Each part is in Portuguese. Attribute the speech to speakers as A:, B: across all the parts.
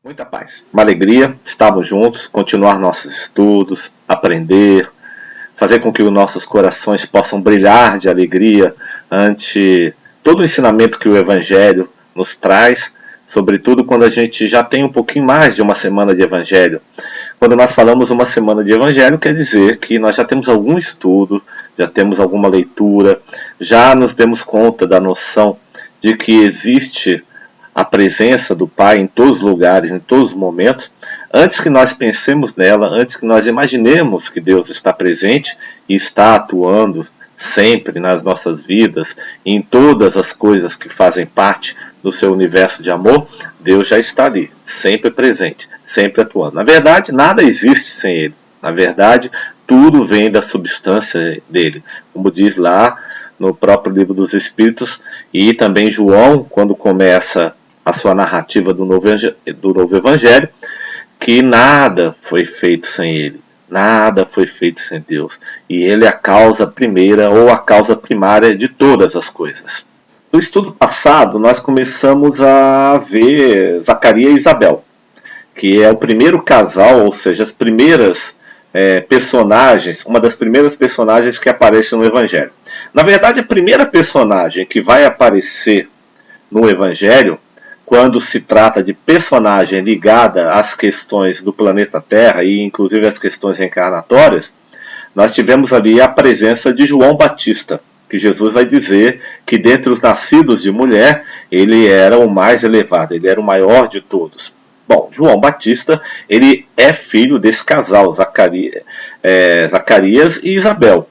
A: Muita paz, uma alegria estarmos juntos, continuar nossos estudos, aprender, fazer com que os nossos corações possam brilhar de alegria ante todo o ensinamento que o Evangelho nos traz, sobretudo quando a gente já tem um pouquinho mais de uma semana de Evangelho. Quando nós falamos uma semana de Evangelho, quer dizer que nós já temos algum estudo, já temos alguma leitura, já nos demos conta da noção de que existe a presença do Pai em todos os lugares, em todos os momentos, antes que nós pensemos nela, antes que nós imaginemos que Deus está presente e está atuando sempre nas nossas vidas, em todas as coisas que fazem parte do seu universo de amor, Deus já está ali, sempre presente, sempre atuando. Na verdade, nada existe sem Ele. Na verdade, tudo vem da substância dele, como diz lá no próprio Livro dos Espíritos, e também João, quando começa a sua narrativa do novo Evangelho, que nada foi feito sem ele, nada foi feito sem Deus, e ele é a causa primeira ou a causa primária de todas as coisas. No estudo passado, nós começamos a ver Zacarias e Isabel, que é o primeiro casal, ou seja, as primeiras personagens, uma das primeiras personagens que aparece no Evangelho. Na verdade, a primeira personagem que vai aparecer no Evangelho, quando se trata de personagem ligada às questões do planeta Terra e inclusive às questões reencarnatórias, nós tivemos ali a presença de João Batista, que Jesus vai dizer que dentre os nascidos de mulher, ele era o mais elevado, ele era o maior de todos. Bom, João Batista, ele é filho desse casal, Zacarias e Isabel.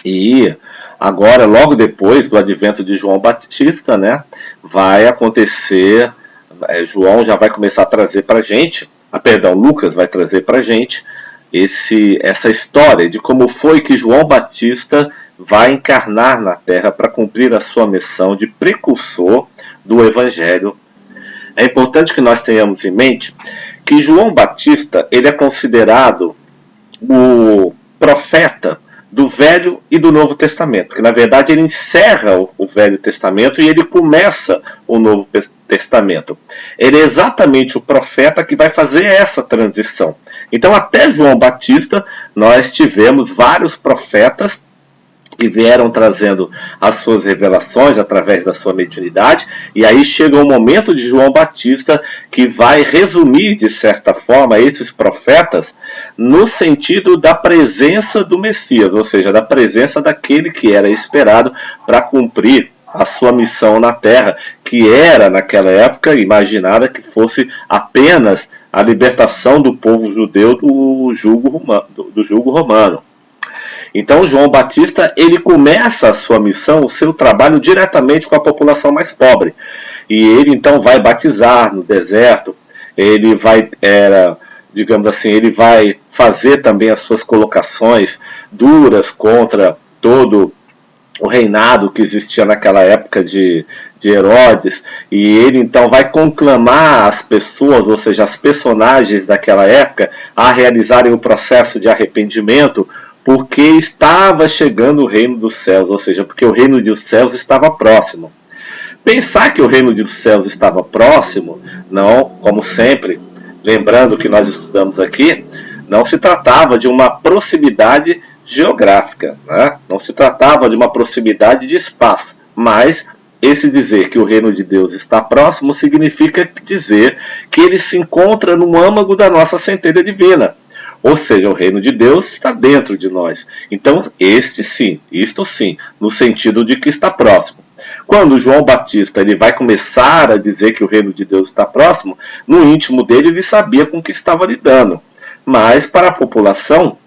A: E agora, logo depois do advento de João Batista, né, vai acontecer, João já vai começar a trazer para a gente, Lucas vai trazer para a gente essa história de como foi que João Batista vai encarnar na Terra para cumprir a sua missão de precursor do Evangelho. É importante que nós tenhamos em mente que João Batista ele é considerado o profeta do Velho e do Novo Testamento, que na verdade ele encerra o Velho Testamento e ele começa o Novo Testamento. Ele é exatamente o profeta que vai fazer essa transição. Então até João Batista nós tivemos vários profetas que vieram trazendo as suas revelações através da sua mediunidade, e aí chega o momento de João Batista que vai resumir, de certa forma, esses profetas no sentido da presença do Messias, ou seja, da presença daquele que era esperado para cumprir a sua missão na Terra, que era, naquela época, imaginada que fosse apenas a libertação do povo judeu do jugo romano. Então João Batista ele começa a sua missão, o seu trabalho diretamente com a população mais pobre. E ele então vai batizar no deserto, ele vai, digamos assim, ele vai fazer também as suas colocações duras contra todo o reinado que existia naquela época de Herodes, e ele então vai conclamar as pessoas, ou seja, as personagens daquela época, a realizarem o processo de arrependimento, porque estava chegando o reino dos céus, ou seja, porque o reino dos céus estava próximo. Pensar que o reino dos céus estava próximo, não, como sempre, lembrando que nós estudamos aqui, não se tratava de uma proximidade geográfica, né? Não se tratava de uma proximidade de espaço, mas esse dizer que o reino de Deus está próximo significa dizer que ele se encontra no âmago da nossa centelha divina. Ou seja, o reino de Deus está dentro de nós. Então, isto sim, no sentido de que está próximo. Quando João Batista ele vai começar a dizer que o reino de Deus está próximo, no íntimo dele ele sabia com o que estava lidando. Mas para a população,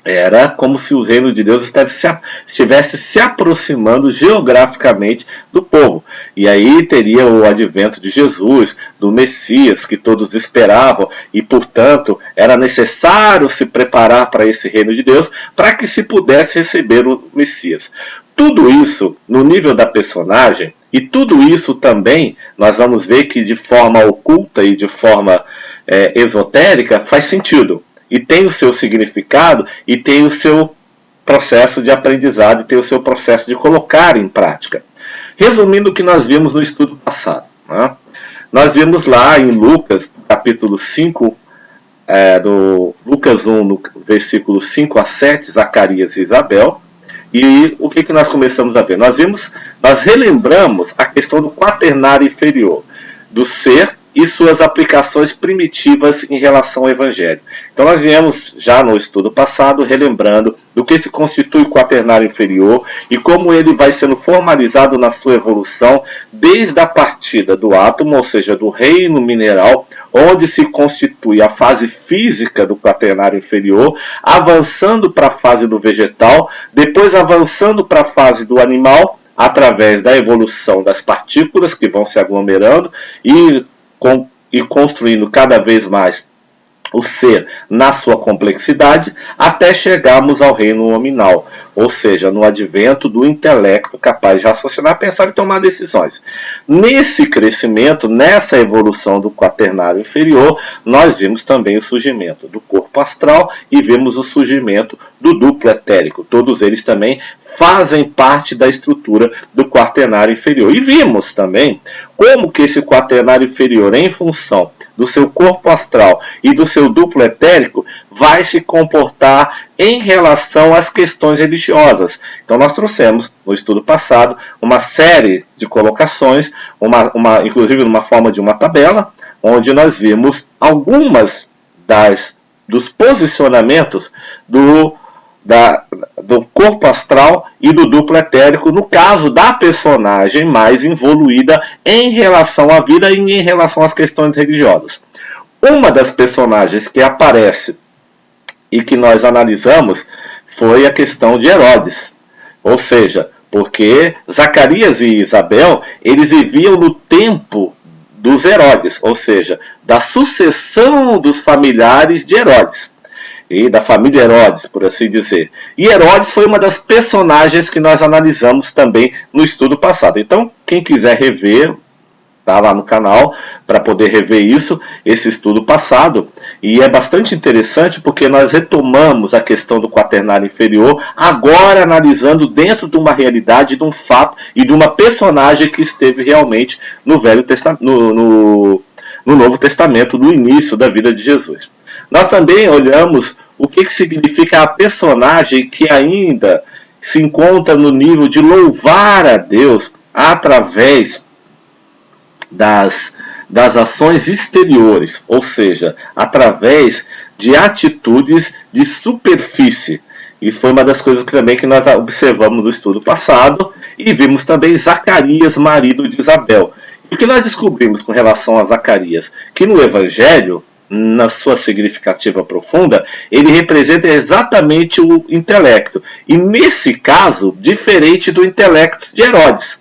A: era como se o reino de Deus estivesse se aproximando geograficamente do povo. E aí teria o advento de Jesus, do Messias, que todos esperavam, e portanto era necessário se preparar para esse reino de Deus, para que se pudesse receber o Messias. Tudo isso no nível da personagem, e tudo isso também nós vamos ver que de forma oculta e de forma esotérica faz sentido. E tem o seu significado e tem o seu processo de aprendizado e tem o seu processo de colocar em prática. Resumindo o que nós vimos no estudo passado, né? Nós vimos lá em Lucas, capítulo 5, do Lucas 1, no versículo 5 a 7, Zacarias e Isabel. E o que nós começamos a ver? Nós relembramos a questão do quaternário inferior, do ser e suas aplicações primitivas em relação ao Evangelho. Então nós viemos já no estudo passado relembrando do que se constitui o quaternário inferior e como ele vai sendo formalizado na sua evolução desde a partida do átomo, ou seja, do reino mineral, onde se constitui a fase física do quaternário inferior, avançando para a fase do vegetal, depois avançando para a fase do animal, através da evolução das partículas que vão se aglomerando e construindo cada vez mais o ser na sua complexidade, até chegarmos ao reino nominal, ou seja, no advento do intelecto capaz de raciocinar, pensar e tomar decisões. Nesse crescimento, nessa evolução do quaternário inferior, nós vimos também o surgimento do corpo astral e vimos o surgimento do duplo etérico. Todos eles também fazem parte da estrutura do quaternário inferior. E vimos também como que esse quaternário inferior, em função do seu corpo astral e do seu duplo etérico, vai se comportar em relação às questões religiosas. Então nós trouxemos, no estudo passado, uma série de colocações, inclusive numa forma de uma tabela, onde nós vimos algumas dos posicionamentos do corpo astral e do duplo etérico, no caso da personagem mais evoluída em relação à vida e em relação às questões religiosas. Uma das personagens que aparece e que nós analisamos foi a questão de Herodes. Ou seja, porque Zacarias e Isabel, eles viviam no tempo dos Herodes, ou seja, da sucessão dos familiares de Herodes. E da família Herodes, por assim dizer. E Herodes foi uma das personagens que nós analisamos também no estudo passado. Então, quem quiser rever, está lá no canal para poder rever esse estudo passado. E é bastante interessante porque nós retomamos a questão do quaternário inferior, agora analisando dentro de uma realidade, de um fato e de uma personagem que esteve realmente no Novo Testamento, no início da vida de Jesus. Nós também olhamos o que significa a personagem que ainda se encontra no nível de louvar a Deus através das ações exteriores, ou seja, através de atitudes de superfície. Isso foi uma das coisas também que nós observamos no estudo passado e vimos também Zacarias, marido de Isabel. E o que nós descobrimos com relação a Zacarias? Que no Evangelho, na sua significativa profunda, ele representa exatamente o intelecto. E nesse caso, diferente do intelecto de Herodes.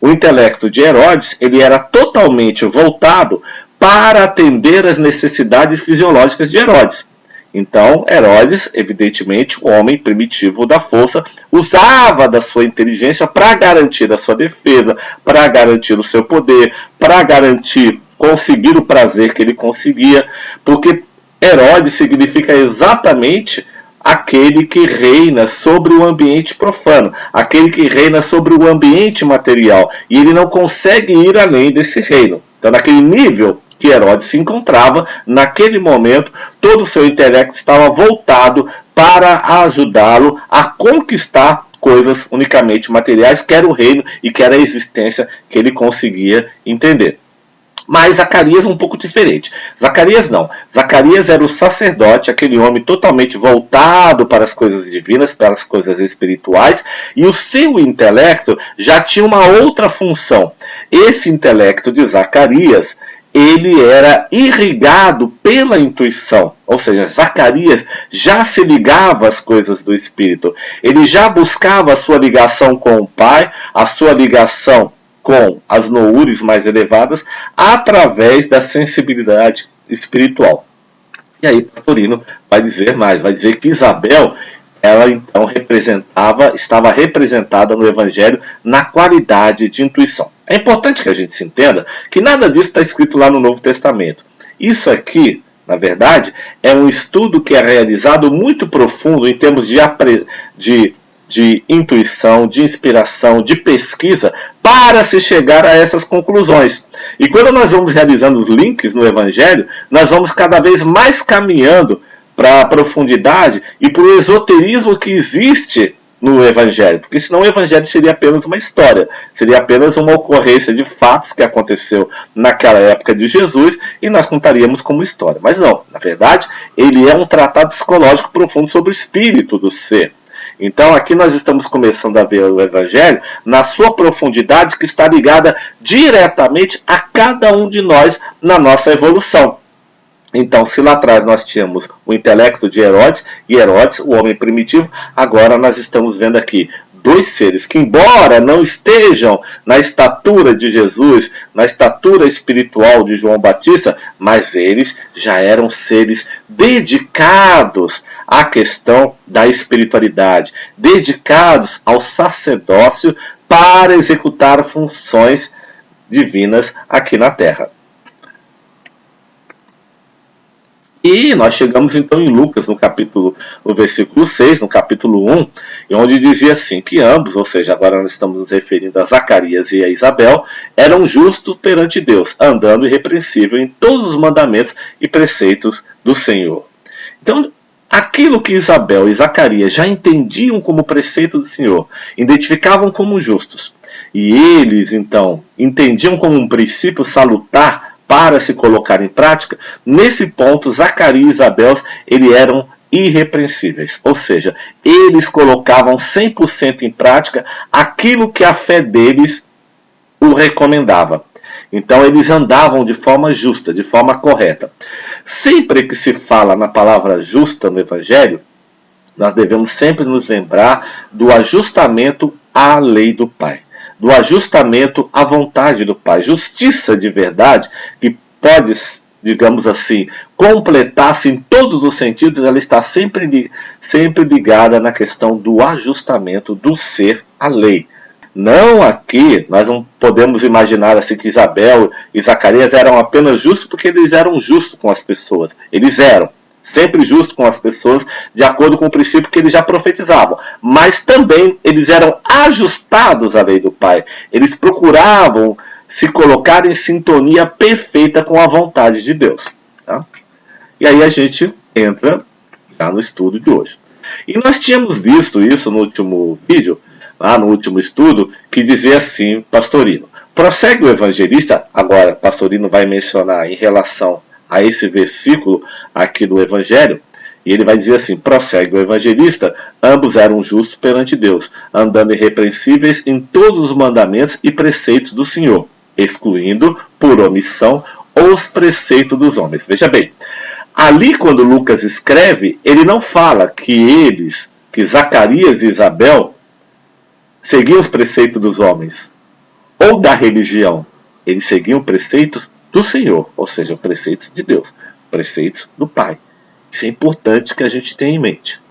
A: O intelecto de Herodes, ele era totalmente voltado para atender às necessidades fisiológicas de Herodes. Então, Herodes, evidentemente, o homem primitivo da força, usava da sua inteligência para garantir a sua defesa, para garantir o seu poder, para garantir conseguir o prazer que ele conseguia, porque Herodes significa exatamente aquele que reina sobre o ambiente profano, aquele que reina sobre o ambiente material, e ele não consegue ir além desse reino. Então, naquele nível que Herodes se encontrava, naquele momento, todo o seu intelecto estava voltado para ajudá-lo a conquistar coisas unicamente materiais, quer o reino e quer a existência que ele conseguia entender. Mas Zacarias é um pouco diferente. Zacarias não. Zacarias era o sacerdote, aquele homem totalmente voltado para as coisas divinas, para as coisas espirituais, e o seu intelecto já tinha uma outra função. Esse intelecto de Zacarias, ele era irrigado pela intuição, ou seja, Zacarias já se ligava às coisas do Espírito, ele já buscava a sua ligação com o Pai, a sua ligação com as noures mais elevadas, através da sensibilidade espiritual. E aí Pastorino vai dizer mais, vai dizer que Isabel, ela então estava representada no Evangelho na qualidade de intuição. É importante que a gente se entenda que nada disso está escrito lá no Novo Testamento. Isso aqui, na verdade, é um estudo que é realizado muito profundo em termos de de intuição, de inspiração, de pesquisa para se chegar a essas conclusões. E quando nós vamos realizando os links no Evangelho, nós vamos cada vez mais caminhando para a profundidade e para o esoterismo que existe no Evangelho, porque senão o Evangelho seria apenas uma história, seria apenas uma ocorrência de fatos que aconteceu naquela época de Jesus e nós contaríamos como história. Mas não, na verdade, ele é um tratado psicológico profundo sobre o espírito do ser. Então aqui nós estamos começando a ver o Evangelho na sua profundidade que está ligada diretamente a cada um de nós na nossa evolução. Então, se lá atrás nós tínhamos o intelecto de Herodes, e Herodes, o homem primitivo, agora nós estamos vendo aqui dois seres que, embora não estejam na estatura de Jesus, na estatura espiritual de João Batista, mas eles já eram seres dedicados à questão da espiritualidade, dedicados ao sacerdócio para executar funções divinas aqui na Terra. E nós chegamos então em Lucas, no versículo 6, no capítulo 1, onde dizia assim, que ambos, ou seja, agora nós estamos nos referindo a Zacarias e a Isabel, eram justos perante Deus, andando irrepreensível em todos os mandamentos e preceitos do Senhor. Então, aquilo que Isabel e Zacarias já entendiam como preceito do Senhor, identificavam como justos, e eles então entendiam como um princípio salutar para se colocar em prática, nesse ponto, Zacarias e Isabel eram irrepreensíveis. Ou seja, eles colocavam 100% em prática aquilo que a fé deles o recomendava. Então, eles andavam de forma justa, de forma correta. Sempre que se fala na palavra justa no Evangelho, nós devemos sempre nos lembrar do ajustamento à lei do Pai, do ajustamento à vontade do Pai. Justiça de verdade, que pode, digamos assim, completar-se em todos os sentidos, ela está sempre ligada na questão do ajustamento do ser à lei. Não aqui, nós não podemos imaginar assim que Isabel e Zacarias eram apenas justos porque eles eram justos com as pessoas. Eles eram sempre justos com as pessoas, de acordo com o princípio que eles já profetizavam. Mas também eles eram ajustados à lei do Pai. Eles procuravam se colocar em sintonia perfeita com a vontade de Deus. Tá? E aí a gente entra já no estudo de hoje. E nós tínhamos visto isso no último vídeo, lá no último estudo, que dizia assim, Pastorino. Prossegue o evangelista, agora Pastorino vai mencionar em relação a esse versículo aqui do Evangelho, e ele vai dizer assim, prossegue o evangelista, ambos eram justos perante Deus, andando irrepreensíveis em todos os mandamentos e preceitos do Senhor, excluindo, por omissão, os preceitos dos homens. Veja bem, ali quando Lucas escreve, ele não fala que Zacarias e Isabel seguiam os preceitos dos homens, ou da religião. Eles seguiam preceitos do Senhor, ou seja, preceitos de Deus, preceitos do Pai. Isso é importante que a gente tenha em mente.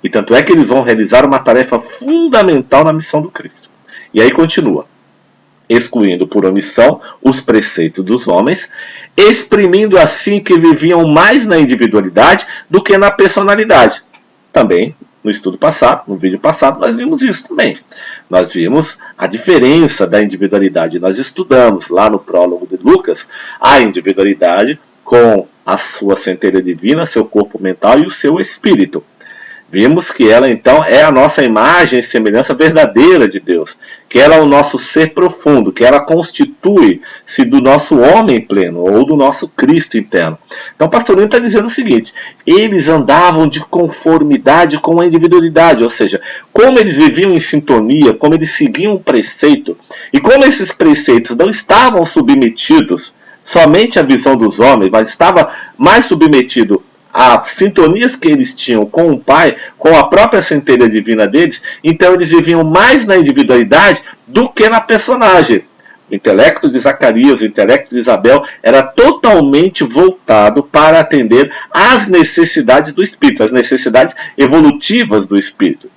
A: E tanto é que eles vão realizar uma tarefa fundamental na missão do Cristo. E aí continua, excluindo por omissão os preceitos dos homens, exprimindo assim que viviam mais na individualidade do que na personalidade. Também, no estudo passado, no vídeo passado, nós vimos isso também. Nós vimos a diferença da individualidade. Nós estudamos lá no prólogo de Lucas a individualidade com a sua centelha divina, seu corpo mental e o seu espírito. Vimos que ela então é a nossa imagem e semelhança verdadeira de Deus, que ela é o nosso ser profundo, que ela constitui-se do nosso homem pleno, ou do nosso Cristo interno. Então o Pastorino está dizendo o seguinte, eles andavam de conformidade com a individualidade, ou seja, como eles viviam em sintonia, como eles seguiam um preceito, e como esses preceitos não estavam submetidos somente à visão dos homens, mas estava mais submetido as sintonias que eles tinham com o Pai, com a própria centelha divina deles, então eles viviam mais na individualidade do que na personagem. O intelecto de Zacarias, o intelecto de Isabel era totalmente voltado para atender às necessidades do Espírito, às necessidades evolutivas do Espírito.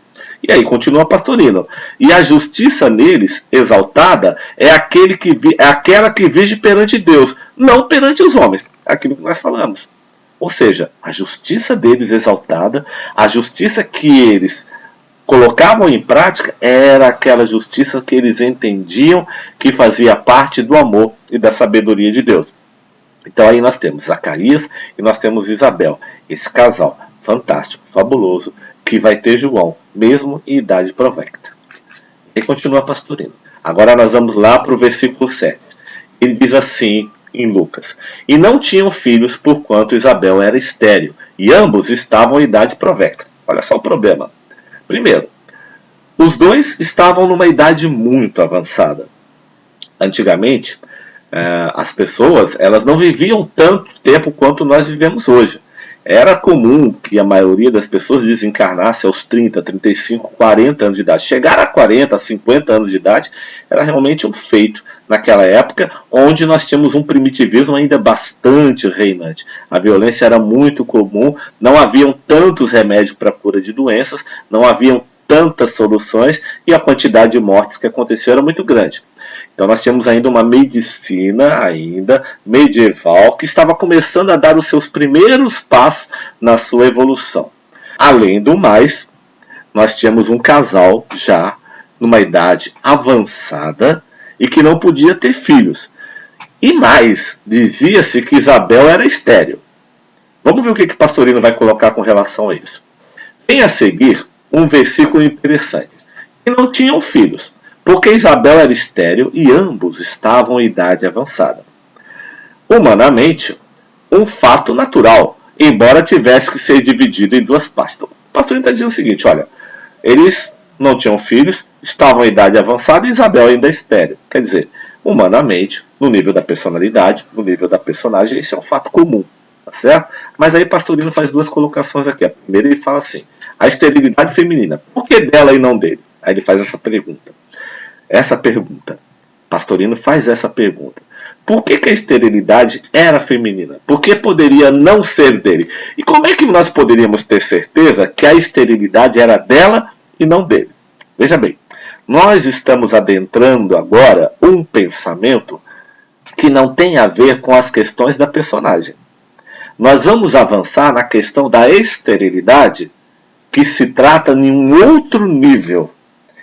A: E aí continua Pastorino. E a justiça neles, exaltada, é aquela que vige perante Deus, não perante os homens. Aquilo que nós falamos. Ou seja, a justiça deles exaltada, a justiça que eles colocavam em prática era aquela justiça que eles entendiam que fazia parte do amor e da sabedoria de Deus. Então aí nós temos Zacarias e nós temos Isabel, esse casal fantástico, fabuloso, que vai ter João, mesmo em idade provecta. E continua Pastorino. Agora nós vamos lá para o versículo 7. Ele diz assim em Lucas: e não tinham filhos porquanto Isabel era estéril, e ambos estavam em idade provecta. Olha só o problema. Primeiro, os dois estavam numa idade muito avançada. Antigamente, as pessoas elas não viviam tanto tempo quanto nós vivemos hoje. Era comum que a maioria das pessoas desencarnasse aos 30, 35, 40 anos de idade. Chegar a 40, 50 anos de idade era realmente um feito naquela época, onde nós tínhamos um primitivismo ainda bastante reinante. A violência era muito comum, não haviam tantos remédios para a cura de doenças, não haviam tantas soluções e a quantidade de mortes que aconteceu era muito grande. Então nós tínhamos ainda uma medicina ainda medieval que estava começando a dar os seus primeiros passos na sua evolução. Além do mais, nós tínhamos um casal já numa idade avançada e que não podia ter filhos. E mais, dizia-se que Isabel era estéril. Vamos ver o que o Pastorino vai colocar com relação a isso. Vem a seguir um versículo interessante. E não tinham filhos, porque Isabel era estéril e ambos estavam em idade avançada. Humanamente, um fato natural, embora tivesse que ser dividido em duas partes. Então, o Pastorino está dizendo o seguinte, olha, eles não tinham filhos, estavam em idade avançada e Isabel ainda é estéril. Quer dizer, humanamente, no nível da personalidade, no nível da personagem, esse é um fato comum, tá certo? Mas aí Pastorino faz duas colocações aqui. A primeira ele fala assim, a esterilidade feminina, por que dela e não dele? Aí ele faz essa pergunta. Pastorino faz essa pergunta. Por que a esterilidade era feminina? Por que poderia não ser dele? E como é que nós poderíamos ter certeza que a esterilidade era dela e não dele? Veja bem, nós estamos adentrando agora um pensamento que não tem a ver com as questões da personagem. Nós vamos avançar na questão da esterilidade, que se trata em um outro nível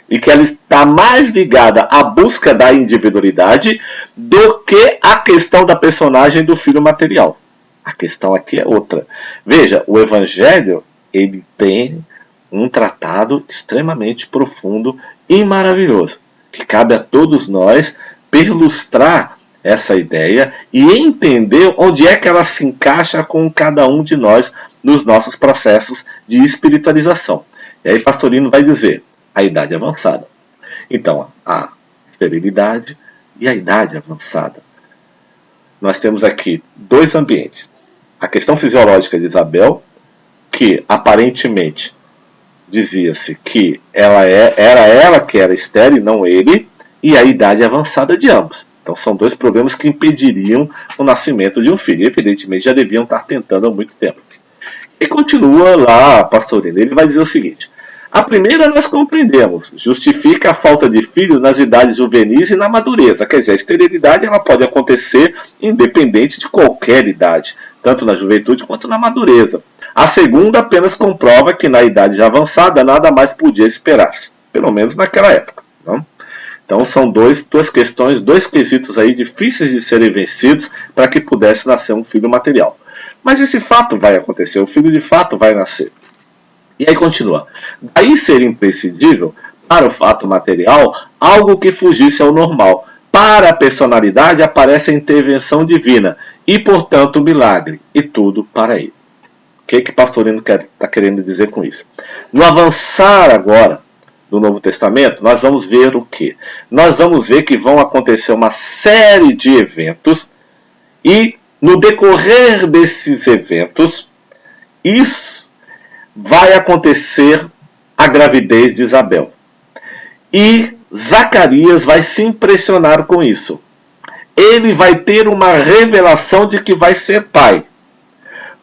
A: e que ela está mais ligada à busca da individualidade do que a questão da personagem do filho material. A questão aqui é outra. Veja, o Evangelho ele tem um tratado extremamente profundo e maravilhoso, que cabe a todos nós perlustrar essa ideia e entender onde é que ela se encaixa com cada um de nós nos nossos processos de espiritualização. E aí Pastorino vai dizer a idade avançada. Então, a esterilidade e a idade avançada. Nós temos aqui dois ambientes. A questão fisiológica de Isabel, que aparentemente dizia-se que era ela que era estéril e não ele, e a idade avançada de ambos. Então são dois problemas que impediriam o nascimento de um filho. E, evidentemente já deviam estar tentando há muito tempo. E continua lá, Pastorino. Ele vai dizer o seguinte. A primeira nós compreendemos. Justifica a falta de filhos nas idades juvenis e na madureza. Quer dizer, a esterilidade ela pode acontecer independente de qualquer idade. Tanto na juventude quanto na madureza. A segunda apenas comprova que na idade já avançada nada mais podia esperar-se. Pelo menos naquela época. Não? Então são duas questões, dois quesitos aí difíceis de serem vencidos para que pudesse nascer um filho material. Mas esse fato vai acontecer, o filho de fato vai nascer. E aí continua. Daí ser imprescindível, para o fato material, algo que fugisse ao normal. Para a personalidade aparece a intervenção divina e, portanto, o milagre. E tudo para ele. O que Pastorino está querendo dizer com isso? No avançar agora do Novo Testamento, nós vamos ver o quê? Nós vamos ver que vão acontecer uma série de eventos e, no decorrer desses eventos, isso vai acontecer a gravidez de Isabel. E Zacarias vai se impressionar com isso. Ele vai ter uma revelação de que vai ser pai,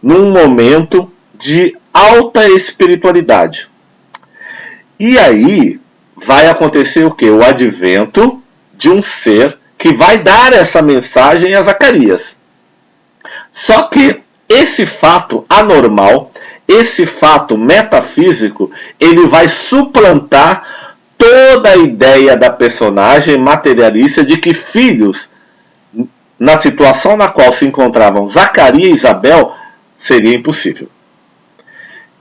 A: num momento de alta espiritualidade. E aí vai acontecer o quê? O advento de um ser que vai dar essa mensagem a Zacarias. Só que esse fato anormal, esse fato metafísico, ele vai suplantar toda a ideia da personagem materialista de que filhos, na situação na qual se encontravam Zacarias e Isabel, seria impossível.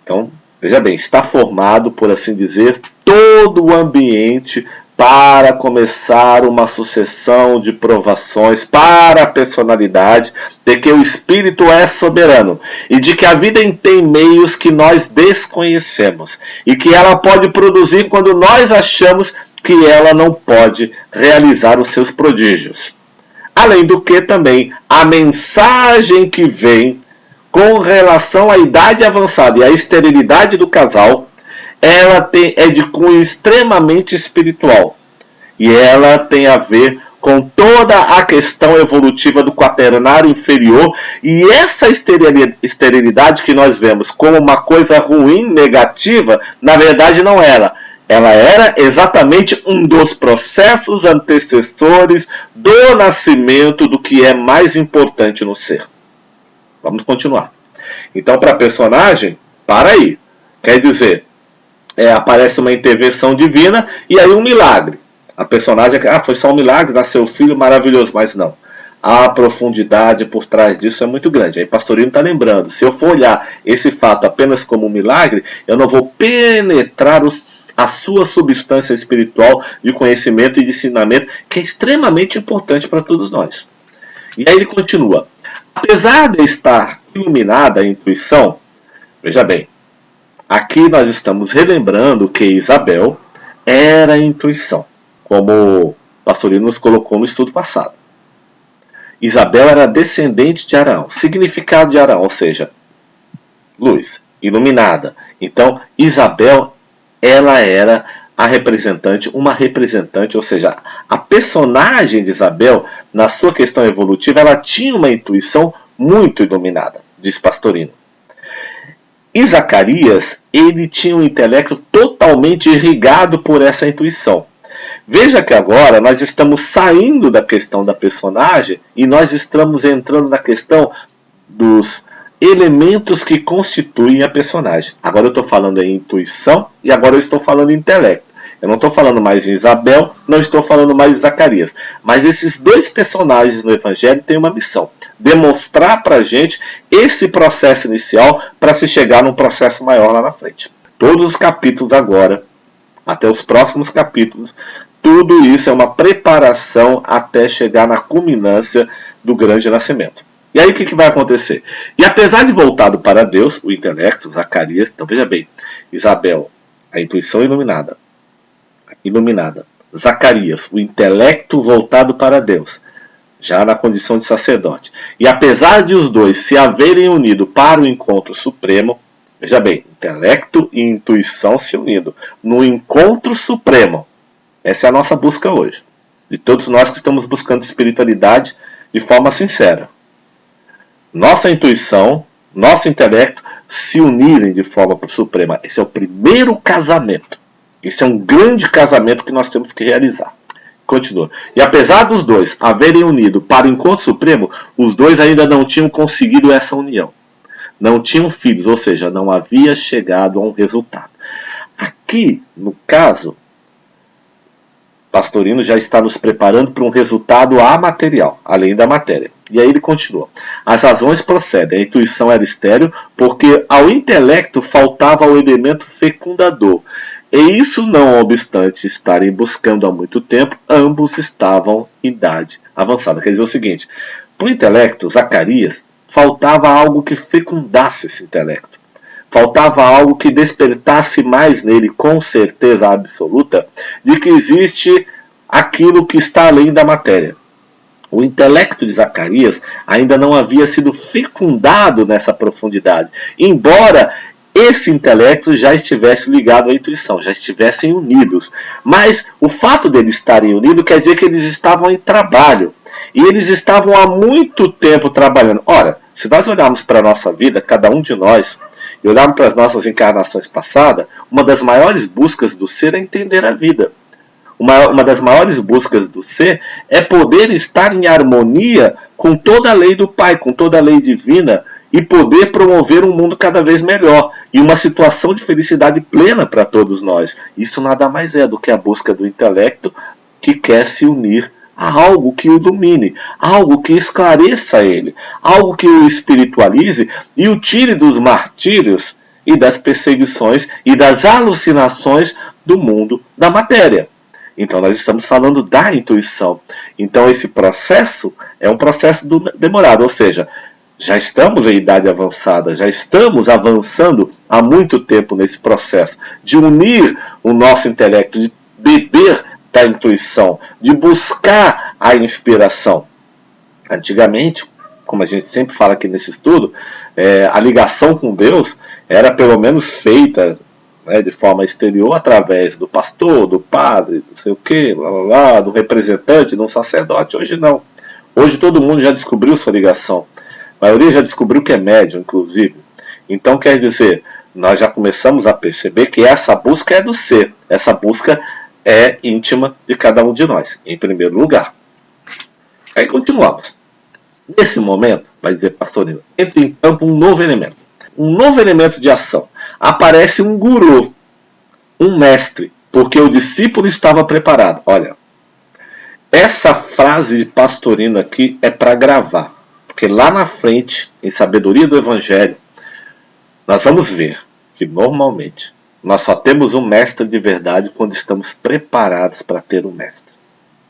A: Então, veja bem, está formado, por assim dizer, todo o ambiente para começar uma sucessão de provações para a personalidade, de que o Espírito é soberano e de que a vida tem meios que nós desconhecemos e que ela pode produzir quando nós achamos que ela não pode realizar os seus prodígios. Além do que também a mensagem que vem com relação à idade avançada e à esterilidade do casal, ela é de cunho extremamente espiritual. E ela tem a ver com toda a questão evolutiva do quaternário inferior. E essa esterilidade que nós vemos como uma coisa ruim, negativa, na verdade não era. Ela era exatamente um dos processos antecessores do nascimento do que é mais importante no ser. Vamos continuar. Então, para a personagem, para aí. Quer dizer, aparece uma intervenção divina e aí um milagre. A personagem, foi só um milagre, nasceu o filho maravilhoso, mas não. A profundidade por trás disso é muito grande. Aí Pastorino está lembrando, se eu for olhar esse fato apenas como um milagre, eu não vou penetrar a sua substância espiritual de conhecimento e de ensinamento, que é extremamente importante para todos nós. E aí ele continua. Apesar de estar iluminada a intuição, veja bem, aqui nós estamos relembrando que Isabel era a intuição, como o Pastorino nos colocou no estudo passado. Isabel era descendente de Arão, significado de Arão, ou seja, luz, iluminada. Então, Isabel, ela era a representante, uma representante, ou seja, a personagem de Isabel, na sua questão evolutiva, ela tinha uma intuição muito iluminada, diz Pastorino. E Zacarias, ele tinha um intelecto totalmente irrigado por essa intuição. Veja que agora nós estamos saindo da questão da personagem e nós estamos entrando na questão dos elementos que constituem a personagem. Agora eu estou falando em intuição e agora eu estou falando em intelecto. Eu não estou falando mais em Isabel, não estou falando mais em Zacarias. Mas esses dois personagens no Evangelho têm uma missão. Demonstrar para a gente esse processo inicial para se chegar num processo maior lá na frente. Todos os capítulos agora, até os próximos capítulos, tudo isso é uma preparação até chegar na culminância do grande nascimento. E aí o que vai acontecer? E apesar de voltado para Deus, o intelecto, Zacarias, então veja bem, Isabel, a intuição iluminada. Zacarias, o intelecto voltado para Deus, já na condição de sacerdote. E apesar de os dois se haverem unido para o encontro supremo, veja bem, intelecto e intuição se unindo no encontro supremo. Essa é a nossa busca hoje. De todos nós que estamos buscando espiritualidade de forma sincera. Nossa intuição, nosso intelecto se unirem de forma suprema. Esse é o primeiro casamento. Esse é um grande casamento que nós temos que realizar. Continua. E apesar dos dois haverem unido para o encontro supremo, os dois ainda não tinham conseguido essa união. Não tinham filhos, ou seja, não havia chegado a um resultado. Aqui, no caso, Pastorino já está nos preparando para um resultado amaterial, além da matéria. E aí ele continua. As razões procedem. A intuição era estéril porque ao intelecto faltava o elemento fecundador. E isso não obstante estarem buscando há muito tempo, ambos estavam em idade avançada. Quer dizer o seguinte, para o intelecto, Zacarias, faltava algo que fecundasse esse intelecto. Faltava algo que despertasse mais nele, com certeza absoluta, de que existe aquilo que está além da matéria. O intelecto de Zacarias ainda não havia sido fecundado nessa profundidade, embora esse intelecto já estivesse ligado à intuição, já estivessem unidos. Mas o fato deles estarem unidos quer dizer que eles estavam em trabalho. E eles estavam há muito tempo trabalhando. Ora, se nós olharmos para a nossa vida, cada um de nós, e olharmos para as nossas encarnações passadas, uma das maiores buscas do ser é entender a vida. Uma das maiores buscas do ser é poder estar em harmonia com toda a lei do Pai, com toda a lei divina, e poder promover um mundo cada vez melhor e uma situação de felicidade plena para todos nós. Isso nada mais é do que a busca do intelecto que quer se unir a algo que o domine, algo que esclareça ele, algo que o espiritualize e o tire dos martírios e das perseguições e das alucinações do mundo da matéria. Então nós estamos falando da intuição. Então esse processo é um processo demorado, ou seja, já estamos em idade avançada, já estamos avançando há muito tempo nesse processo de unir o nosso intelecto, de beber da intuição, de buscar a inspiração. Antigamente, como a gente sempre fala aqui nesse estudo, a ligação com Deus era pelo menos feita de forma exterior através do pastor, do padre, não sei o que, do representante, de um sacerdote. Hoje não. Hoje todo mundo já descobriu sua ligação. A maioria já descobriu que é médium, inclusive. Então, quer dizer, nós já começamos a perceber que essa busca é do ser. Essa busca é íntima de cada um de nós, em primeiro lugar. Aí continuamos. Nesse momento, vai dizer pastor Nilo, entra em campo um novo elemento. Um novo elemento de ação. Aparece um guru, um mestre, porque o discípulo estava preparado. Olha, essa frase de Pastorino aqui é para gravar, porque lá na frente, em Sabedoria do Evangelho, nós vamos ver que normalmente nós só temos um mestre de verdade quando estamos preparados para ter um mestre.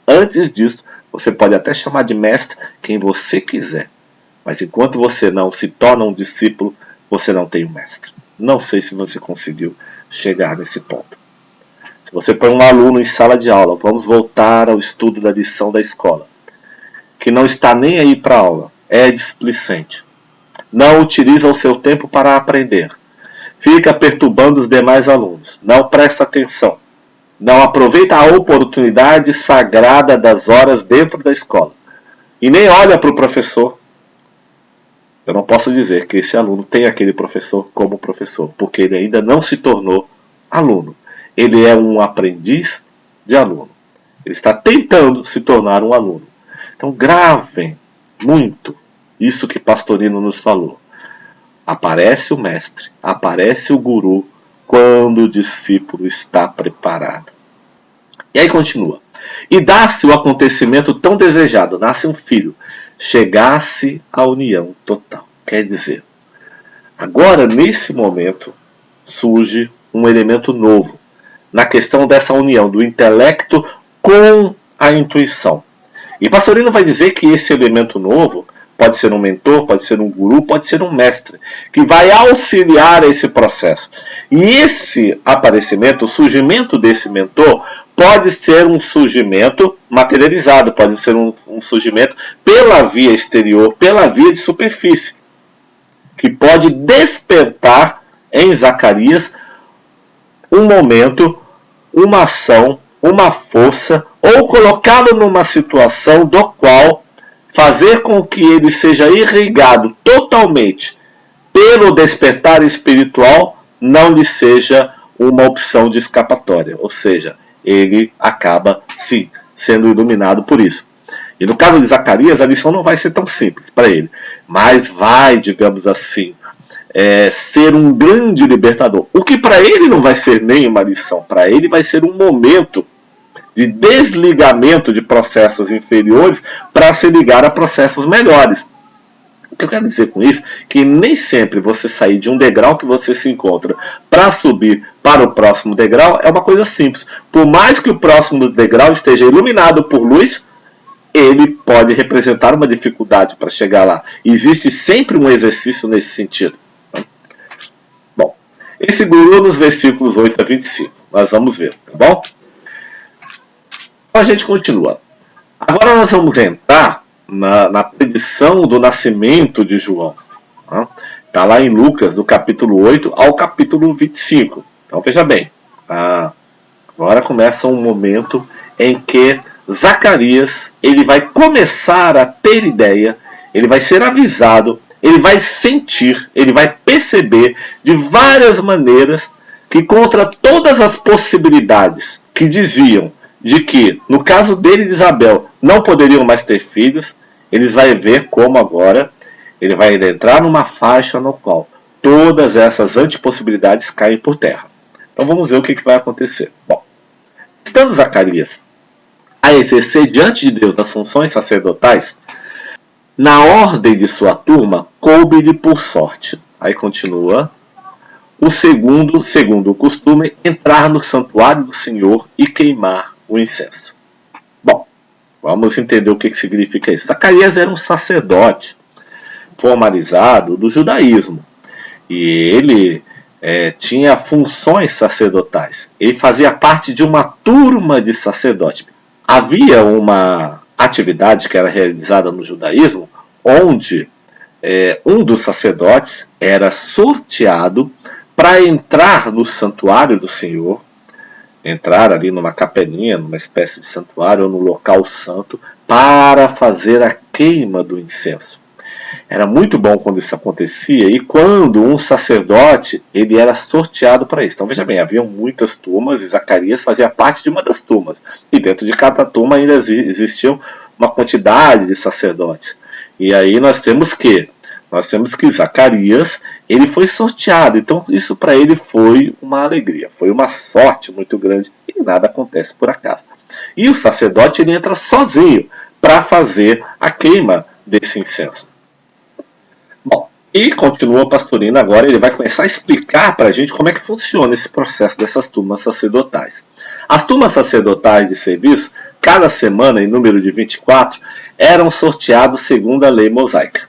A: Antes disso, você pode até chamar de mestre quem você quiser, mas enquanto você não se torna um discípulo, você não tem um mestre. Não sei se você conseguiu chegar nesse ponto. Se você põe um aluno em sala de aula, vamos voltar ao estudo da lição da escola, que não está nem aí para a aula, é displicente, não utiliza o seu tempo para aprender, fica perturbando os demais alunos, não presta atenção, não aproveita a oportunidade sagrada das horas dentro da escola e nem olha para o professor, eu não posso dizer que esse aluno tem aquele professor como professor, porque ele ainda não se tornou aluno. Ele é um aprendiz de aluno. Ele está tentando se tornar um aluno. Então gravem muito isso que Pastorino nos falou. Aparece o mestre, aparece o guru quando o discípulo está preparado. E aí continua. E dá-se o acontecimento tão desejado, nasce um filho, chegasse à união total. Quer dizer, agora nesse momento surge um elemento novo na questão dessa união do intelecto com a intuição. E Pastorino vai dizer que esse elemento novo pode ser um mentor, pode ser um guru, pode ser um mestre, que vai auxiliar esse processo. E esse aparecimento, o surgimento desse mentor, pode ser um surgimento materializado, pode ser um surgimento pela via exterior, pela via de superfície, que pode despertar em Zacarias um momento, uma ação, uma força, ou colocá-lo numa situação do qual fazer com que ele seja irrigado totalmente pelo despertar espiritual não lhe seja uma opção de escapatória, ou seja, ele acaba, sim, sendo iluminado por isso. E no caso de Zacarias, a lição não vai ser tão simples para ele, mas vai, digamos assim, ser um grande libertador. O que para ele não vai ser nem uma lição, para ele vai ser um momento de desligamento de processos inferiores para se ligar a processos melhores. O que eu quero dizer com isso? Que nem sempre você sair de um degrau que você se encontra para subir para o próximo degrau é uma coisa simples. Por mais que o próximo degrau esteja iluminado por luz, ele pode representar uma dificuldade para chegar lá. Existe sempre um exercício nesse sentido. Bom, esse guru nos versículos 8 a 25. Nós vamos ver, tá bom? Então a gente continua. Agora nós vamos entrar na predição do nascimento de João. Está lá em Lucas, do capítulo 8 ao capítulo 25. Então veja bem, agora começa um momento em que Zacarias ele vai começar a ter ideia, ele vai ser avisado, ele vai sentir, ele vai perceber de várias maneiras que contra todas as possibilidades que diziam de que, no caso dele e de Isabel, não poderiam mais ter filhos, eles vão ver como agora Ele vai entrar numa faixa no qual todas essas antipossibilidades caem por terra. Então vamos ver o que vai acontecer. Bom, estando Zacarias a exercer diante de Deus as funções sacerdotais, na ordem de sua turma, coube-lhe por sorte. Aí continua. O segundo o costume, entrar no santuário do Senhor e queimar o incenso. Bom, vamos entender o que significa isso. Zacarias era um sacerdote formalizado do judaísmo. E ele tinha funções sacerdotais. Ele fazia parte de uma turma de sacerdotes. Havia uma atividade que era realizada no judaísmo, onde um dos sacerdotes era sorteado para entrar no santuário do Senhor, entrar ali numa capelinha, numa espécie de santuário ou no local santo, para fazer a queima do incenso. Era muito bom quando isso acontecia e quando um sacerdote ele era sorteado para isso. Então veja bem, haviam muitas turmas e Zacarias fazia parte de uma das turmas. E dentro de cada turma ainda existiam uma quantidade de sacerdotes. E aí nós temos que Zacarias ele foi sorteado. Então isso para ele foi uma alegria, foi uma sorte muito grande e nada acontece por acaso. E o sacerdote ele entra sozinho para fazer a queima desse incenso. Bom, e continua o pastorino agora, ele vai começar a explicar para a gente como é que funciona esse processo dessas turmas sacerdotais. As turmas sacerdotais de serviço, cada semana, em número de 24, eram sorteados segundo a lei mosaica.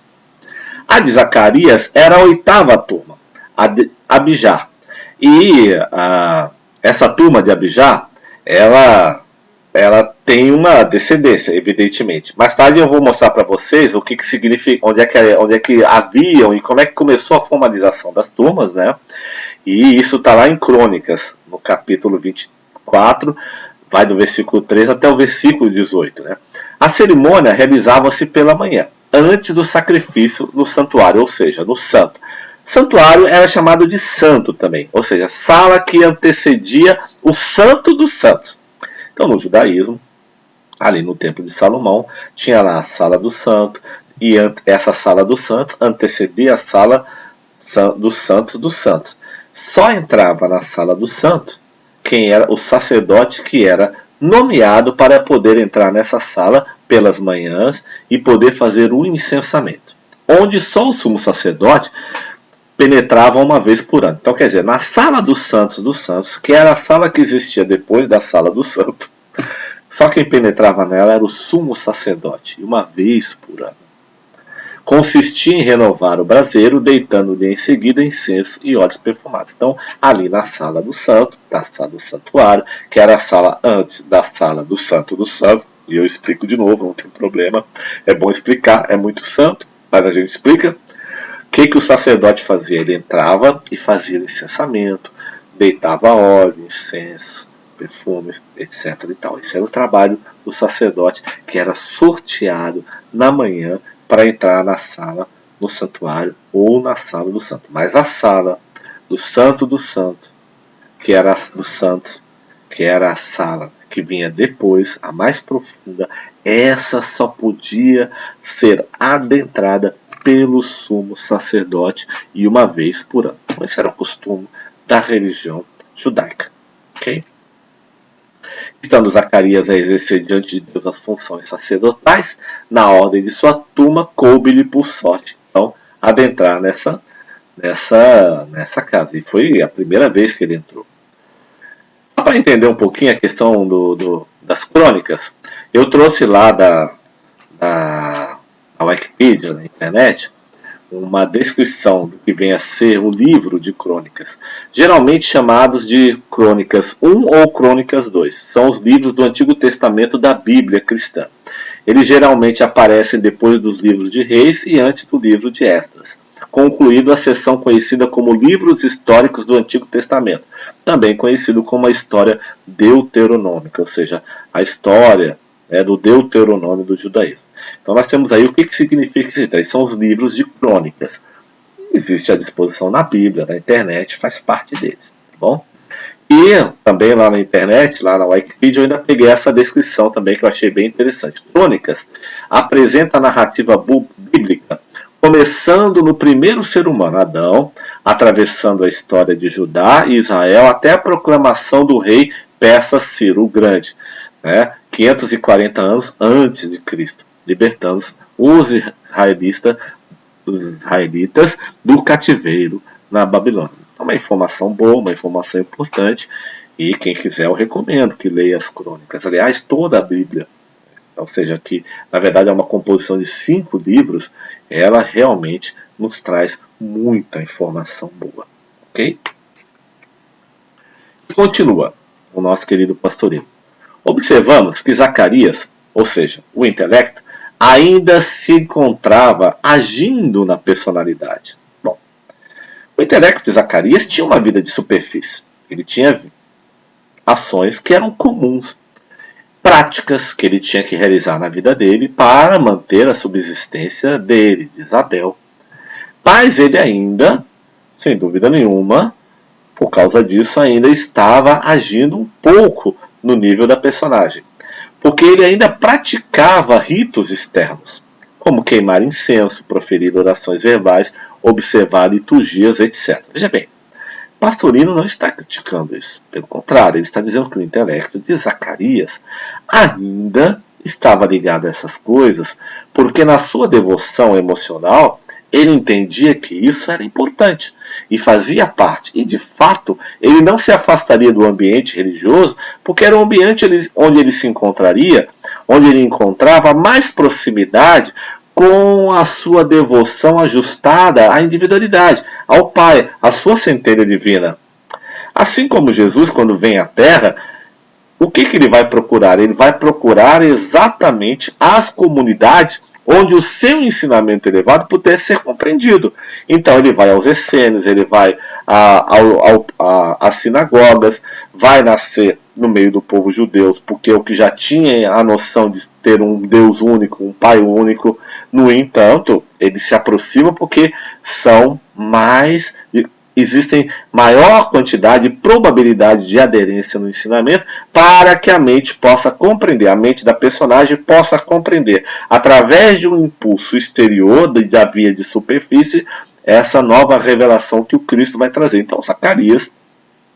A: A de Zacarias era a 8ª turma, a de Abijá. E essa turma de Abijá, ela tem uma descendência, evidentemente. Mais tarde eu vou mostrar para vocês o que significa, onde é que haviam e como é que começou a formalização das turmas, né? E isso está lá em Crônicas, no capítulo 24, vai do versículo 3 até o versículo 18, né? A cerimônia realizava-se pela manhã, antes do sacrifício no santuário, ou seja, no santo. Santuário era chamado de santo também, ou seja, sala que antecedia o santo dos santos. Então, no judaísmo, ali no templo de Salomão, tinha lá a sala do santo, e essa sala do santo antecedia a sala dos santos. Só entrava na sala do santo quem era o sacerdote que era nomeado para poder entrar nessa sala pelas manhãs e poder fazer o incensamento, onde só o sumo sacerdote penetrava uma vez por ano. Então, quer dizer, na sala dos santos, que era a sala que existia depois da sala do santo, só quem penetrava nela era o sumo sacerdote, uma vez por ano. Consistia em renovar o braseiro, deitando-lhe em seguida incenso e óleos perfumados. Então, ali na sala do santo, da sala do santuário, que era a sala antes da sala do santo, e eu explico de novo, não tem problema, é bom explicar, é muito santo, mas a gente explica. O que o sacerdote fazia? Ele entrava e fazia o incensamento, deitava óleo, incenso, perfumes, etc. e tal. Esse era o trabalho do sacerdote, que era sorteado na manhã para entrar na sala, no santuário ou na sala do santo. Mas a sala do santo, que era dos santos, que era a sala que vinha depois, a mais profunda, essa só podia ser adentrada pelo sumo sacerdote e uma vez por ano. Então, esse era o costume da religião judaica. Ok? Estando Zacarias a exercer diante de Deus as funções sacerdotais, na ordem de sua turma, coube-lhe por sorte, então, adentrar nessa casa. E foi a primeira vez que ele entrou. Só para entender um pouquinho a questão das crônicas, eu trouxe lá da Wikipedia, na internet, uma descrição do que vem a ser o livro de crônicas, geralmente chamados de Crônicas 1 ou Crônicas 2. São os livros do Antigo Testamento da Bíblia cristã. Eles geralmente aparecem depois dos livros de Reis e antes do livro de Esdras, concluído a seção conhecida como Livros Históricos do Antigo Testamento, também conhecido como a história deuteronômica, ou seja, a história do Deuteronômio do judaísmo. Então nós temos aí o que significa isso. São os livros de crônicas. Existe à disposição na Bíblia, na internet, faz parte deles. Tá bom? E também lá na internet, lá na Wikipedia, eu ainda peguei essa descrição também que eu achei bem interessante. Crônicas apresenta a narrativa bíblica começando no primeiro ser humano, Adão, atravessando a história de Judá e Israel até a proclamação do rei persa Ciro o Grande, né, 540 anos antes de Cristo, libertando os israelitas do cativeiro na Babilônia. Então, uma informação boa, uma informação importante, e quem quiser eu recomendo que leia as crônicas. Aliás, toda a Bíblia, ou seja, que na verdade é uma composição de 5 livros, ela realmente nos traz muita informação boa. Ok? E continua o nosso querido pastorino. Observamos que Zacarias, ou seja, o intelecto, ainda se encontrava agindo na personalidade. Bom, o intelecto de Zacarias tinha uma vida de superfície. Ele tinha ações que eram comuns, práticas que ele tinha que realizar na vida dele para manter a subsistência dele, de Isabel. Mas ele ainda, sem dúvida nenhuma, por causa disso, ainda estava agindo um pouco no nível da personagem. Porque ele ainda praticava ritos externos, como queimar incenso, proferir orações verbais, observar liturgias, etc. Veja bem, Pastorino não está criticando isso. Pelo contrário, ele está dizendo que o intelecto de Zacarias ainda estava ligado a essas coisas, porque na sua devoção emocional, ele entendia que isso era importante e fazia parte. E, de fato, ele não se afastaria do ambiente religioso, porque era um ambiente onde ele se encontraria, onde ele encontrava mais proximidade com a sua devoção ajustada à individualidade, ao Pai, à sua centelha divina. Assim como Jesus, quando vem à Terra, o que ele vai procurar? Ele vai procurar exatamente as comunidades onde o seu ensinamento elevado pudesse ser compreendido. Então ele vai aos essênios, ele vai às sinagogas, vai nascer no meio do povo judeu, porque o que já tinha a noção de ter um Deus único, um Pai único. No entanto, ele se aproxima porque existem maior quantidade e probabilidade de aderência no ensinamento para que a mente possa compreender, a mente da personagem possa compreender, através de um impulso exterior da via de superfície, essa nova revelação que o Cristo vai trazer. Então, Zacarias,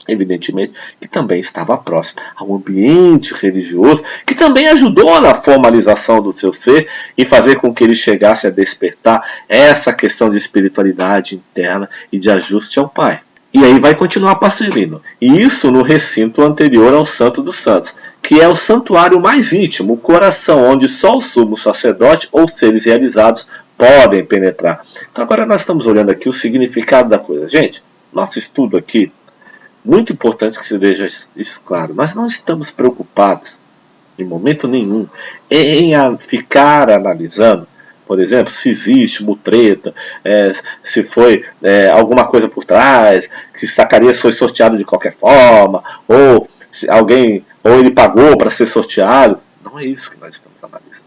A: evidentemente, que também estava próximo ao ambiente religioso, que também ajudou na formalização do seu ser e fazer com que ele chegasse a despertar essa questão de espiritualidade interna e de ajuste ao Pai. E aí vai continuar Pastorino. E isso no recinto anterior ao Santo dos Santos, que é o santuário mais íntimo, o coração, onde só o sumo sacerdote ou seres realizados podem penetrar. Então agora nós estamos olhando aqui o significado da coisa. Gente, nosso estudo aqui, muito importante que se veja isso claro. Nós não estamos preocupados, em momento nenhum, em ficar analisando, por exemplo, se existe mutreta, se foi alguma coisa por trás, que Zacarias foi sorteado de qualquer forma, ou se ou ele pagou para ser sorteado. Não é isso que nós estamos analisando.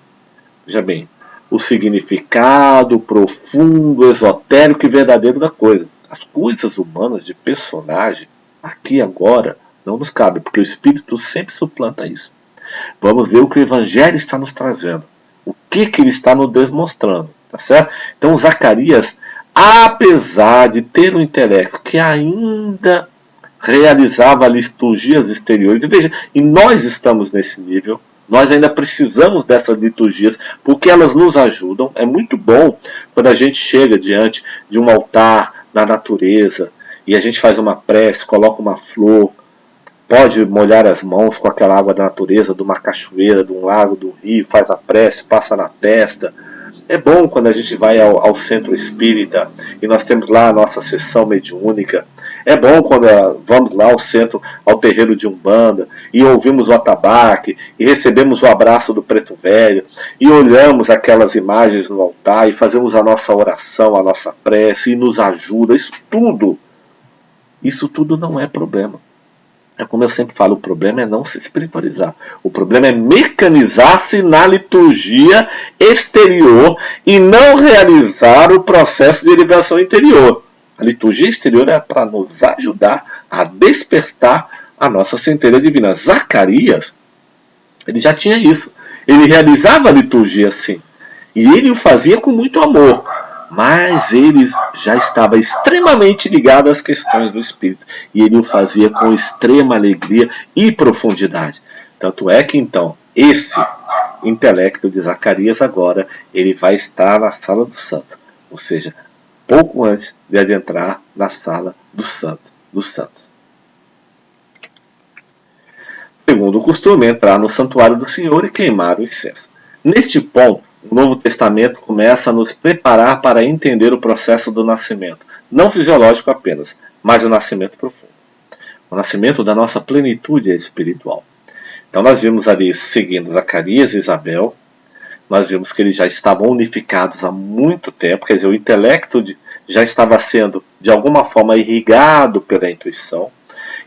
A: Veja bem, o significado profundo, esotérico e verdadeiro da coisa. As coisas humanas de personagem, aqui agora, não nos cabe, porque o Espírito sempre suplanta isso. Vamos ver o que o Evangelho está nos trazendo. O que ele está nos demonstrando. Tá certo? Então, Zacarias, apesar de ter um intelecto que ainda realizava liturgias exteriores, veja, e nós estamos nesse nível, nós ainda precisamos dessas liturgias, porque elas nos ajudam. É muito bom quando a gente chega diante de um altar na natureza, e a gente faz uma prece, coloca uma flor, pode molhar as mãos com aquela água da natureza, de uma cachoeira, de um lago, de um rio, faz a prece, passa na testa. É bom quando a gente vai ao centro espírita e nós temos lá a nossa sessão mediúnica. É bom quando vamos lá ao terreiro de Umbanda e ouvimos o atabaque e recebemos o abraço do preto velho e olhamos aquelas imagens no altar e fazemos a nossa oração, a nossa prece e nos ajuda. Isso tudo não é problema. É como eu sempre falo, o problema é não se espiritualizar. O problema é mecanizar-se na liturgia exterior e não realizar o processo de liberação interior. A liturgia exterior é para nos ajudar a despertar a nossa centelha divina. Zacarias, ele já tinha isso. Ele realizava a liturgia assim. E ele o fazia com muito amor. mas ele já estava extremamente ligado às questões do Espírito, e ele o fazia com extrema alegria e profundidade. Tanto é que então, esse intelecto de Zacarias agora, ele vai estar na sala dos santos, ou seja, pouco antes de adentrar na sala dos santos. Segundo o costume, entrar no santuário do Senhor e queimar o incenso. Neste ponto, o Novo Testamento começa a nos preparar para entender o processo do nascimento, não fisiológico apenas, mas o nascimento profundo. O nascimento da nossa plenitude espiritual. Então nós vimos ali, seguindo Zacarias e Isabel, nós vimos que eles já estavam unificados há muito tempo, quer dizer, o intelecto já estava sendo, de alguma forma, irrigado pela intuição,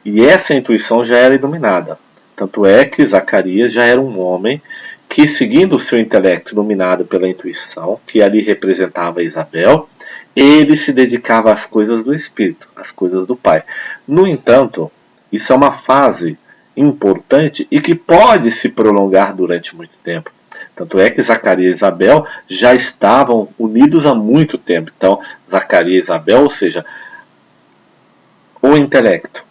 A: e essa intuição já era iluminada. Tanto é que Zacarias já era um homem que, seguindo o seu intelecto iluminado pela intuição, que ali representava Isabel, ele se dedicava às coisas do Espírito, às coisas do Pai. No entanto, isso é uma fase importante e que pode se prolongar durante muito tempo. Tanto é que Zacarias e Isabel já estavam unidos há muito tempo. Então, Zacarias e Isabel, ou seja, o intelecto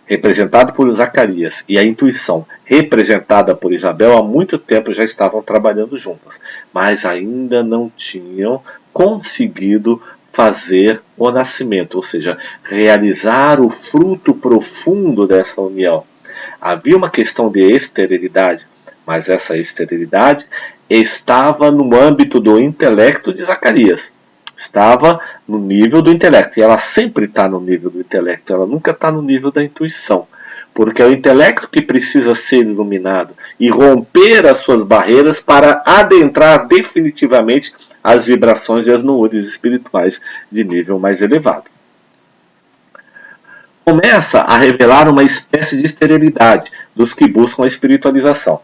A: representado por Zacarias e a intuição representada por Isabel há muito tempo já estavam trabalhando juntas, mas ainda não tinham conseguido fazer o nascimento, ou seja, realizar o fruto profundo dessa união. Havia uma questão de esterilidade, mas essa esterilidade estava no âmbito do intelecto de Zacarias. Estava no nível do intelecto. E ela sempre está no nível do intelecto. Ela nunca está no nível da intuição. Porque é o intelecto que precisa ser iluminado e romper as suas barreiras para adentrar definitivamente as vibrações e as nuances espirituais de nível mais elevado. Começa a revelar uma espécie de esterilidade dos que buscam a espiritualização.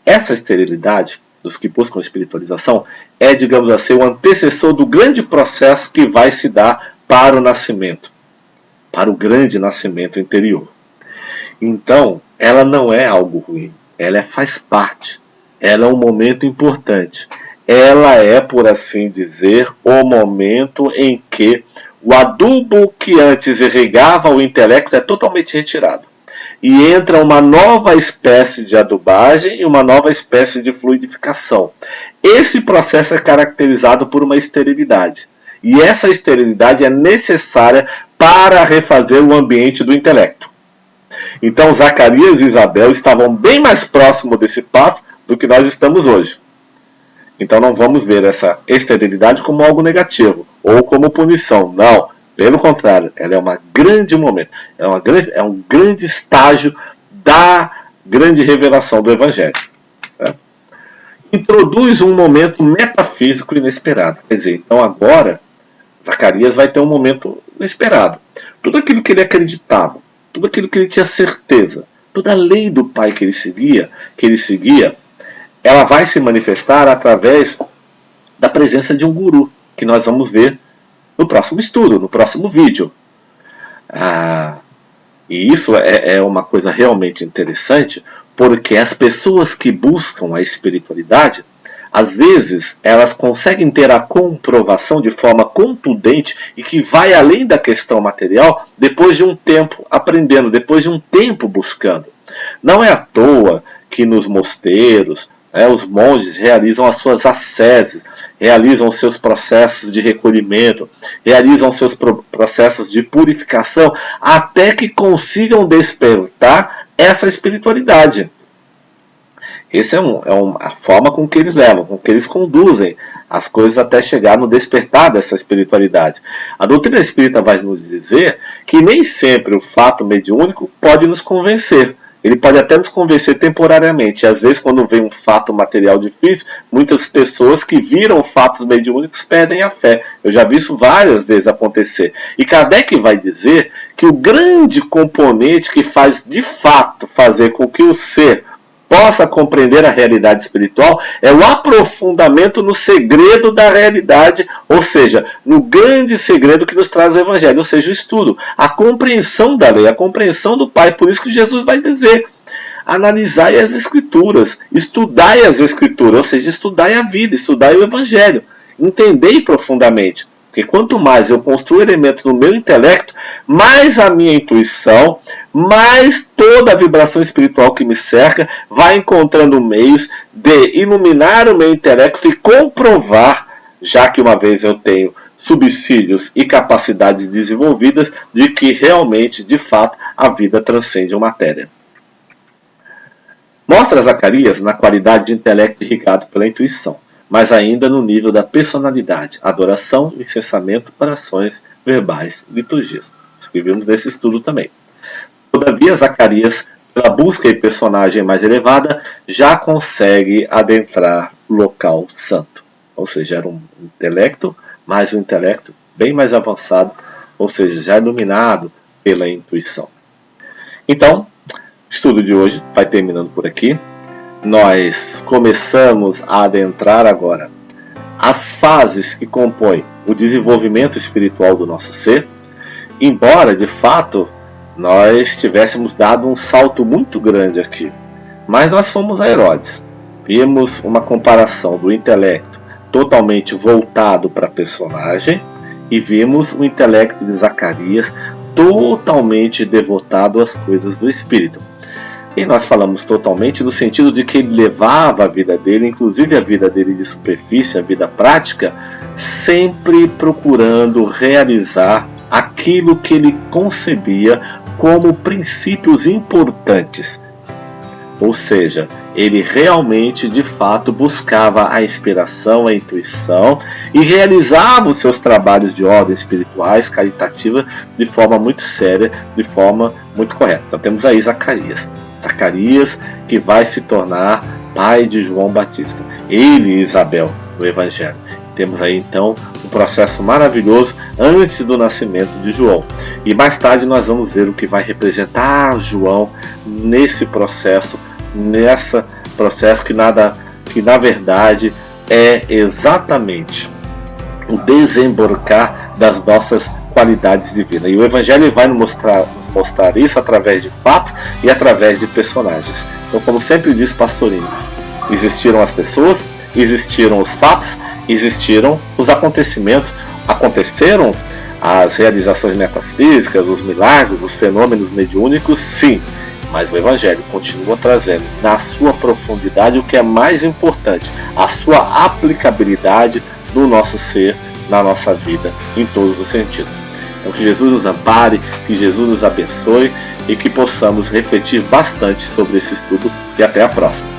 A: Essa esterilidade dos que buscam a espiritualização é, digamos assim, o antecessor do grande processo que vai se dar para o nascimento, para o grande nascimento interior. Então, ela não é algo ruim, ela faz parte, ela é um momento importante. Ela é, por assim dizer, o momento em que o adubo que antes irrigava o intelecto é totalmente retirado. E entra uma nova espécie de adubagem e uma nova espécie de fluidificação. Esse processo é caracterizado por uma esterilidade. E essa esterilidade é necessária para refazer o ambiente do intelecto. Então, Zacarias e Isabel estavam bem mais próximos desse passo do que nós estamos hoje. Então, não vamos ver essa esterilidade como algo negativo ou como punição. Não. Pelo contrário, ela é um grande momento, é um grande estágio da grande revelação do Evangelho. Certo? Introduz um momento metafísico inesperado. Quer dizer, então agora, Zacarias vai ter um momento inesperado. Tudo aquilo que ele acreditava, tudo aquilo que ele tinha certeza, toda a lei do Pai que ele seguia, ela vai se manifestar através da presença de um guru, que nós vamos ver no próximo estudo, no próximo vídeo. E isso é uma coisa realmente interessante, porque as pessoas que buscam a espiritualidade, às vezes, elas conseguem ter a comprovação de forma contundente e que vai além da questão material depois de um tempo aprendendo, depois de um tempo buscando. Não é à toa que nos mosteiros, os monges realizam as suas asceses, realizam os seus processos de recolhimento, realizam os seus processos de purificação, até que consigam despertar essa espiritualidade. Essa é a forma com que eles levam, com que eles conduzem as coisas até chegar no despertar dessa espiritualidade. A doutrina espírita vai nos dizer que nem sempre o fato mediúnico pode nos convencer. Ele pode até nos convencer temporariamente. Às vezes, quando vem um fato material difícil, muitas pessoas que viram fatos mediúnicos perdem a fé. Eu já vi isso várias vezes acontecer. E Kardec vai dizer que o grande componente que faz, de fato, fazer com que o ser possa compreender a realidade espiritual é o aprofundamento no segredo da realidade, ou seja, no grande segredo que nos traz o Evangelho, ou seja, o estudo, a compreensão da lei, a compreensão do Pai. Por isso que Jesus vai dizer: analisai as Escrituras, estudai as Escrituras, ou seja, estudai a vida, estudai o Evangelho, entendei profundamente. Porque quanto mais eu construo elementos no meu intelecto, mais a minha intuição, mais toda a vibração espiritual que me cerca vai encontrando meios de iluminar o meu intelecto e comprovar, já que uma vez eu tenho subsídios e capacidades desenvolvidas, de que realmente, de fato, a vida transcende a matéria. Mostra Zacarias na qualidade de intelecto irrigado pela intuição, mas ainda no nível da personalidade, adoração, incensamento, orações, verbais, liturgias. Escrevemos nesse estudo também. Todavia, Zacarias, pela busca em personagem mais elevada, já consegue adentrar o local santo. Ou seja, era um intelecto, mas um intelecto bem mais avançado, ou seja, já iluminado pela intuição. Então, o estudo de hoje vai terminando por aqui. Nós começamos a adentrar agora as fases que compõem o desenvolvimento espiritual do nosso ser, embora, de fato, nós tivéssemos dado um salto muito grande aqui. Mas nós fomos a Herodes. Vimos uma comparação do intelecto totalmente voltado para a personagem e vimos o intelecto de Zacarias totalmente devotado às coisas do espírito. E nós falamos totalmente no sentido de que ele levava a vida dele, inclusive a vida dele de superfície, a vida prática, sempre procurando realizar aquilo que ele concebia como princípios importantes. Ou seja, ele realmente, de fato, buscava a inspiração, a intuição e realizava os seus trabalhos de ordem espirituais, caritativa, de forma muito séria, de forma muito correta. Então temos aí Zacarias. Zacarias que vai se tornar pai de João Batista. Ele e Isabel, no Evangelho. Temos aí então um processo maravilhoso antes do nascimento de João. E mais tarde nós vamos ver o que vai representar João nesse processo que na verdade é exatamente o desembarcar das nossas qualidades divinas. E o Evangelho vai nos mostrar isso através de fatos e através de personagens. Então, como sempre diz Pastorinho, existiram as pessoas, existiram os fatos, existiram os acontecimentos, aconteceram as realizações metafísicas, os milagres, os fenômenos mediúnicos, sim, mas o Evangelho continua trazendo na sua profundidade o que é mais importante, a sua aplicabilidade no nosso ser, na nossa vida, em todos os sentidos. Então que Jesus nos ampare, que Jesus nos abençoe e que possamos refletir bastante sobre esse estudo e até a próxima.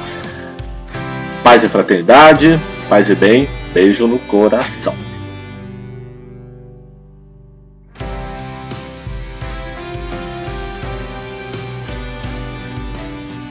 A: Paz e fraternidade, paz e bem, beijo no coração.